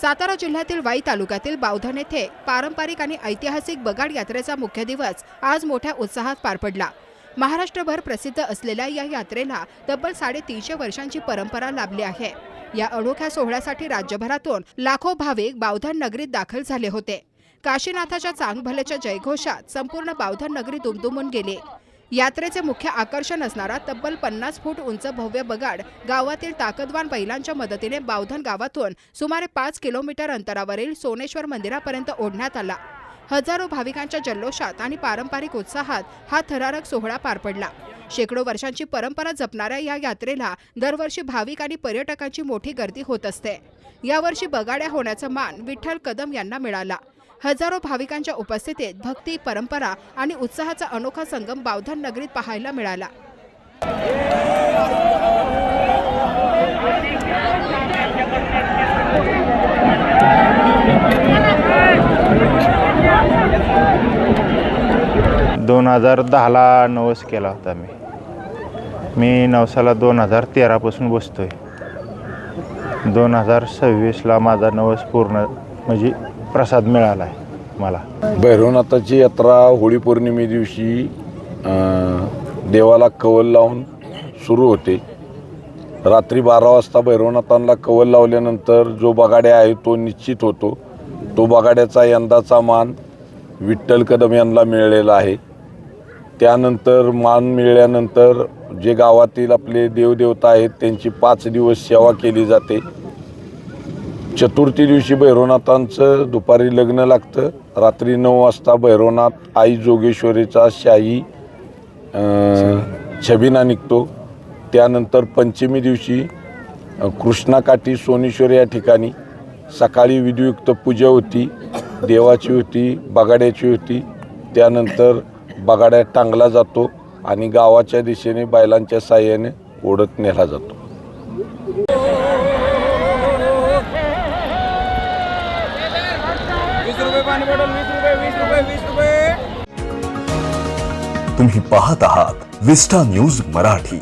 सातारा जिल्ह्यातील वाई तालुक्यातील बावधन येथे पारंपरिक आणि ऐतिहासिक बगाड यात्रेचा मुख्य दिवस आज मोठ्या उत्साहात पार पडला। महाराष्ट्रभर प्रसिद्ध असलेल्या या यात्रेला तब्बल 350 वर्षांची परंपरा लाभली आहे। या अनोख्या सोहळ्यासाठी राज्यभरातून लाखो भाविक बावधन नगरीत दाखल झाले होते। काशीनाथाच्या चांगभलेच्या जयघोषात संपूर्ण बावधन नगरी दुमदुमून गेली। यात्रेचे मुख्य आकर्षण असणारा तब्बल 50 फूट उंच भव्य बगाड गावातील ताकदवान बैलांच्या मदतीने बावधन गावातून सुमारे 5 किलोमीटर अंतरावरील सोनेश्वर मंदिरापर्यंत ओढण्यात आला। हजारो भाविकांच्या जल्लोषात आणि पारंपरिक उत्साहात हा थरारक सोहळा पार पडला। शेकडो वर्षांची परंपरा जपणाऱ्या या यात्रेला दरवर्षी भाविक आणि पर्यटकांची मोठी गर्दी होत असते। यावर्षी बगाड्या होण्याचा मान विठ्ठल कदम यांना मिळाला। हजारो भाविकांच्या उपस्थितीत भक्ती, परंपरा आणि उत्साहाचा अनोखा संगम बावधन नगरीत पाहायला मिळाला। दोन 2010ला नवस केला होता मी नवसाला 2013 पासून बसतोय। 2026ला माझा नवस पूर्ण म्हणजे प्रसाद मिळाला आहे मला। भैरवनाथाची यात्रा होळी पौर्णिमे दिवशी देवाला कवल लावून सुरू होते। रात्री 12 वाजता भैरवनाथांना कवल लावल्यानंतर जो बगाड्या आहे तो निश्चित होतो। तो बगाड्याचा यंदाचा मान विठ्ठल कदम यांना मिळालेला आहे। त्यानंतर मान मिळाल्यानंतर जे गावातील आपले देवदेवता आहेत त्यांची 5 दिवस सेवा केली जाते। चतुर्थी दिवशी भैरवनाथांचं दुपारी लग्न लागतं। रात्री 9 वाजता भैरवनाथ आई जोगेश्वरीचा शाही छबिना निघतो। त्यानंतर पंचमी दिवशी कृष्णाकाठी सोनेश्वर या ठिकाणी सकाळी विधियुक्त पूजा होती, देवाची होती, बगाड्याची होती। त्यानंतर बगाड्या टांगला जातो आणि गावाच्या दिशेने बैलांच्या साहाय्याने ओढत नेला जातो। तुम्ही पाहत आहात विस्टा न्यूज मराठी।